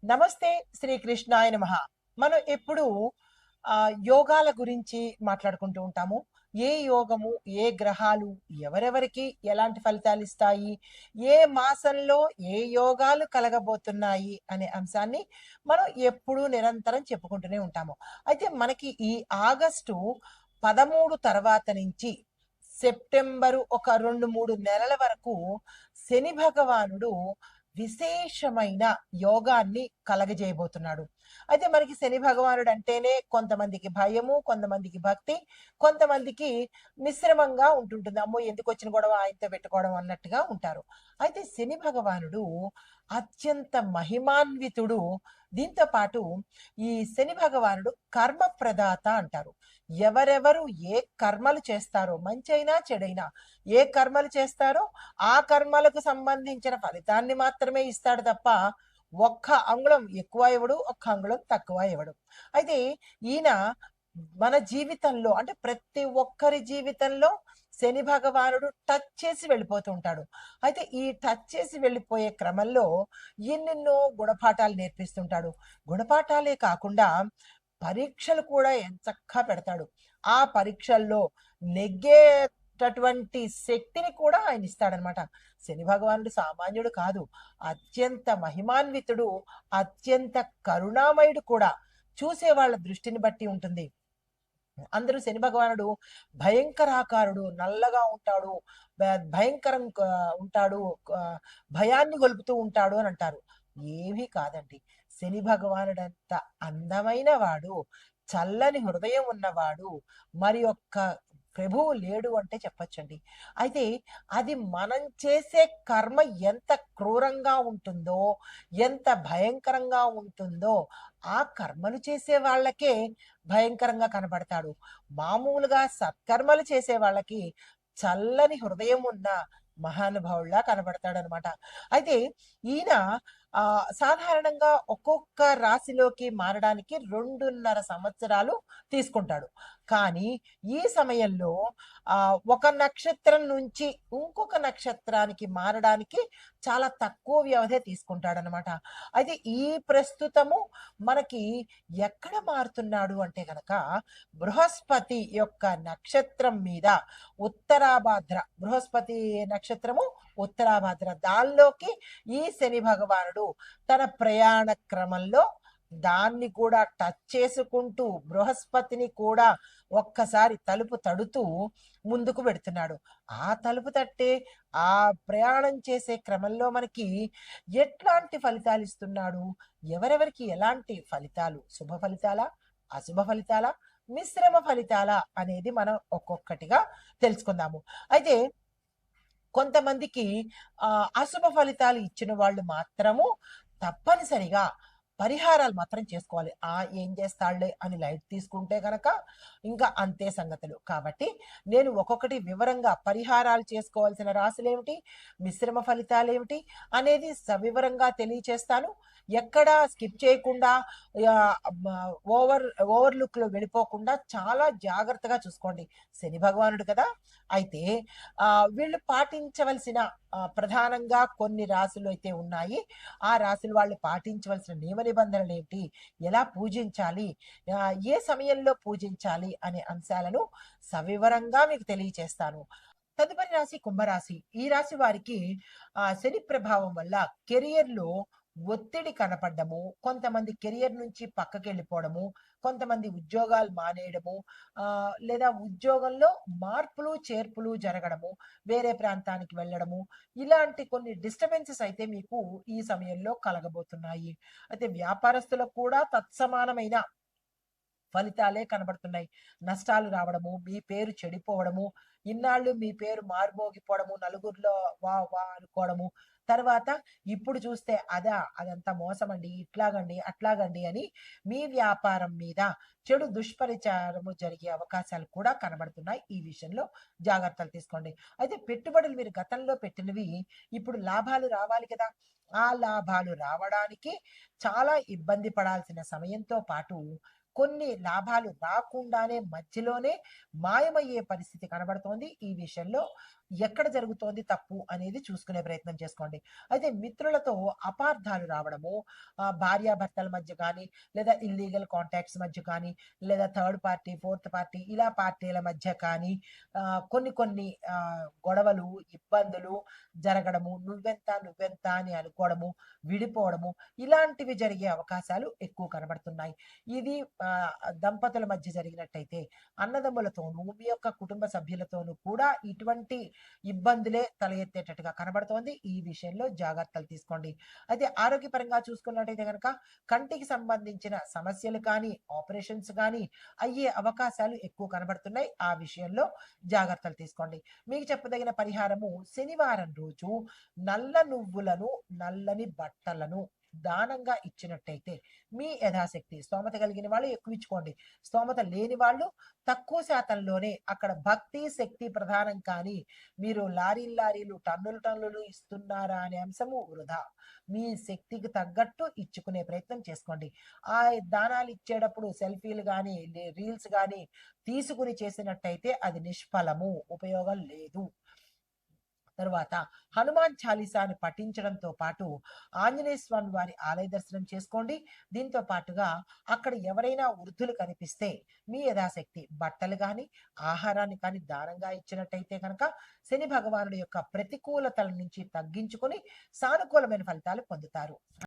నమస్తే శ్రీకృష్ణాయ నమః. మనం ఎప్పుడు యోగాల గురించి మాట్లాడుకుంటూ ఉంటాము. ఏ యోగము, ఏ గ్రహాలు ఎవరెవరికి ఎలాంటి ఫలితాలు ఇస్తాయి, ఏ మాసంలో ఏ యోగాలు కలగబోతున్నాయి అనే అంశాన్ని మనం ఎప్పుడూ నిరంతరం చెప్పుకుంటూనే ఉంటాము. అయితే మనకి ఈ ఆగస్టు 13 తర్వాత నుంచి సెప్టెంబరు ఒక 2, 3 నెలల వరకు శని భగవానుడు విశేషమైన యోగాన్ని కలగజేయబోతున్నాడు. అయితే మనకి శని భగవానుడు అంటేనే కొంతమందికి భయము, కొంతమందికి భక్తి, కొంతమందికి మిశ్రమంగా ఉంటుంటుంది. అమ్మో! ఎందుకొచ్చిన గొడవ ఆయనతో పెట్టుకోవడం అన్నట్టుగా ఉంటారు. అయితే శని భగవానుడు అత్యంత మహిమాన్వితుడు. దీంతో పాటు ఈ శని భగవానుడు కర్మ ప్రదాత అంటారు. ఎవరెవరు ఏ కర్మలు చేస్తారో, మంచైనా చెడైనా ఏ కర్మలు చేస్తారో ఆ కర్మలకు సంబంధించిన ఫలితాన్ని మాత్రమే ఇస్తాడు తప్ప ఒక్క అంగుళం ఎక్కువ ఇవ్వడు, ఒక్క అంగుళం తక్కువ ఇవ్వడు. అయితే ఈయన మన జీవితంలో అంటే ప్రతి ఒక్కరి జీవితంలో శని భగవానుడు టచ్ చేసి వెళ్ళిపోతూ ఉంటాడు. అయితే ఈ టచ్ చేసి వెళ్ళిపోయే క్రమంలో ఎన్నెన్నో గుణపాఠాలు నేర్పిస్తుంటాడు. గుణపాఠాలే కాకుండా పరీక్షలు కూడా ఎంచక్కా పెడతాడు. ఆ పరీక్షల్లో నెగ్గేటటువంటి శక్తిని కూడా ఆయన ఇస్తాడనమాట. శని భగవానుడు సామాన్యుడు కాదు. అత్యంత మహిమాన్వితుడు, అత్యంత కరుణామయుడు కూడా. చూసే వాళ్ళ దృష్టిని బట్టి ఉంటుంది. అందరూ శని భగవానుడు భయంకరాకారుడు, నల్లగా ఉంటాడు, భయంకరం ఉంటాడు, భయాన్ని గొలుపుతూ ఉంటాడు అని అంటారు. ఏమీ కాదండి. శని భగవానుడంత అందమైన వాడు, చల్లని హృదయం ఉన్నవాడు మరి ఒక్క ప్రభువు లేడు అంటే చెప్పొచ్చండి. అయితే అది మనం చేసే కర్మ ఎంత క్రూరంగా ఉంటుందో, ఎంత భయంకరంగా ఉంటుందో ఆ కర్మలు చేసే వాళ్ళకే భయంకరంగా కనబడతాడు. మామూలుగా సత్కర్మలు చేసే వాళ్ళకి చల్లని హృదయం ఉన్న మహానుభావుల్లా కనబడతాడనమాట. అయితే ఈయన సాధారణంగా ఒక్కొక్క రాశిలోకి మారడానికి 2.5 సంవత్సరాలు తీసుకుంటాడు. కానీ ఈ సమయంలో ఒక నక్షత్రం నుంచి ఇంకొక నక్షత్రానికి మారడానికి చాలా తక్కువ వ్యవధే తీసుకుంటాడనమాట. అయితే ఈ ప్రస్తుతము మనకి ఎక్కడ మారుతున్నాడు అంటే గనక బృహస్పతి యొక్క నక్షత్రం మీద ఉత్తరాభాద్ర, బృహస్పతి నక్షత్రము ఉత్తరాభాద్ర దానిలోకి ఈ శని భగవానుడు తన ప్రయాణ క్రమంలో దాన్ని కూడా టచ్ చేసుకుంటూ బృహస్పతిని కూడా ఒక్కసారి తలుపు తడుతూ ముందుకు పెడుతున్నాడు. ఆ తలుపు తట్టే ఆ ప్రయాణం చేసే క్రమంలో మనకి ఎట్లాంటి ఫలితాలు ఇస్తున్నాడు, ఎవరెవరికి ఎలాంటి ఫలితాలు, శుభ ఫలితాలా, అశుభ ఫలితాలా, మిశ్రమ ఫలితాలా అనేది మనం ఒక్కొక్కటిగా తెలుసుకుందాము. అయితే కొంతమందికి అశుభ ఫలితాలు ఇచ్చిన వాళ్ళు మాత్రము తప్పనిసరిగా పరిహారాలు మాత్రం చేసుకోవాలి. ఏం చేస్తాడులే అని లైట్ తీసుకుంటే గనక ఇంకా అంతే సంగతులు. కాబట్టి నేను ఒక్కొక్కటి వివరంగా పరిహారాలు చేసుకోవాల్సిన రాశులేమిటి, మిశ్రమ ఫలితాలేమిటి అనేది సవివరంగా తెలియచేస్తాను. ఎక్కడా స్కిప్ చేయకుండా ఓవర్లుక్లో వెళ్ళిపోకుండా చాలా జాగ్రత్తగా చూసుకోండి. శని భగవానుడు కదా. అయితే వీళ్ళు పాటించవలసిన ప్రధానంగా కొన్ని రాశులు అయితే ఉన్నాయి. ఆ రాశులు వాళ్ళు పాటించవలసిన నియమ నిబంధనలు ఏంటి, ఎలా పూజించాలి, ఏ సమయంలో పూజించాలి అనే అంశాలను సవివరంగా మీకు తెలియచేస్తాను. తదుపరి రాశి కుంభరాశి. ఈ రాశి వారికి శని ప్రభావం వల్ల కెరియర్లో ఒత్తిడి కనపడ్డము, కొంతమంది కెరియర్ నుంచి పక్కకి వెళ్ళిపోవడము, కొంతమంది ఉద్యోగాలు మానేయడము, లేదా ఉద్యోగంలో మార్పులు చేర్పులు జరగడము, వేరే ప్రాంతానికి వెళ్ళడము, ఇలాంటి కొన్ని డిస్టర్బెన్సెస్ అయితే మీకు ఈ సమయంలో కలగబోతున్నాయి. అయితే వ్యాపారస్తులకు కూడా తత్సమానమైన ఫలితాలే కనబడుతున్నాయి. నష్టాలు రావడము, మీ పేరు చెడిపోవడము, ఇన్నాళ్ళు మీ పేరు మారుమోగిపోవడము, నలుగురిలో వా వా అనుకోవడము, తర్వాత ఇప్పుడు చూస్తే అదంతా మోసమండి, ఇట్లాగండి, అట్లాగండి అని మీ వ్యాపారం మీద చెడు దుష్ప్రచారము జరిగే అవకాశాలు కూడా కనబడుతున్నాయి. ఈ విషయంలో జాగ్రత్తలు తీసుకోండి. అయితే పెట్టుబడులు మీరు గతంలో పెట్టినవి ఇప్పుడు లాభాలు రావాలి కదా. ఆ లాభాలు రావడానికి చాలా ఇబ్బంది పడాల్సిన సమయంతో పాటు కొన్ని లాభాలు రాకుండానే మధ్యలోనే మాయమయ్యే పరిస్థితి కనబడుతోంది. ఈ విషయంలో ఎక్కడ జరుగుతోంది తప్పు అనేది చూసుకునే ప్రయత్నం చేసుకోండి. అయితే మిత్రులతో అపార్థాలు రావడము, భార్యాభర్తల మధ్య కానీ, లేదా ఇల్లీగల్ కాంటాక్ట్స్ మధ్య కానీ, లేదా థర్డ్ పార్టీ, ఫోర్త్ పార్టీ ఇలా పార్టీల మధ్య కానీ కొన్ని కొన్ని గొడవలు, ఇబ్బందులు జరగడము, నువ్వెంత అని అనుకోవడము, విడిపోవడము ఇలాంటివి జరిగే అవకాశాలు ఎక్కువ కనబడుతున్నాయి. ఇది దంపతుల మధ్య జరిగినట్టయితే అన్నదమ్ములతోనూ, మీ యొక్క కుటుంబ సభ్యులతోనూ కూడా ఇటువంటి ఇబ్బందులే తల ఎత్తేటట్టుగా కనబడుతోంది. ఈ విషయంలో జాగ్రత్తలు తీసుకోండి. అయితే ఆరోగ్యపరంగా చూసుకున్నట్టయితే కనుక కంటికి సంబంధించిన సమస్యలు కానీ, ఆపరేషన్స్ కానీ అయ్యే అవకాశాలు ఎక్కువ కనబడుతున్నాయి. ఆ విషయంలో జాగ్రత్తలు తీసుకోండి. మీకు చెప్పదగిన పరిహారము శనివారం రోజు నల్ల నువ్వులను, నల్లని బట్టలను దానంగా ఇచ్చినట్టయితే మీ యథాశక్తి స్తోమత కలిగిన వాళ్ళు ఎక్కువ ఇచ్చుకోండి. స్తోమత లేని వాళ్ళు తక్కువ శాతంలోనే అక్కడ భక్తి శక్తి ప్రధానం కానీ మీరు లారీలు టన్నులు ఇస్తున్నారా అనే అంశము వృధా. మీ శక్తికి తగ్గట్టు ఇచ్చుకునే ప్రయత్నం చేసుకోండి. ఆ దానాలు ఇచ్చేటప్పుడు సెల్ఫీలు కానీ రీల్స్ కానీ తీసుకుని చేసినట్టయితే అది నిష్ఫలము, ఉపయోగం లేదు. తరువాత హనుమాన్ చాలీసాని పఠించడంతో పాటు ఆంజనేయ స్వామి వారి ఆలయ దర్శనం చేసుకోండి. దీంతో పాటుగా అక్కడ ఎవరైనా వృద్ధులు కనిపిస్తే మీ యథాశక్తి బట్టలు కానీ, ఆహారాన్ని కానీ దానంగా ఇచ్చినట్టయితే కనుక శని భగవానుడి యొక్క ప్రతికూలతల నుంచి తగ్గించుకొని సానుకూలమైన ఫలితాలు పొందుతారు.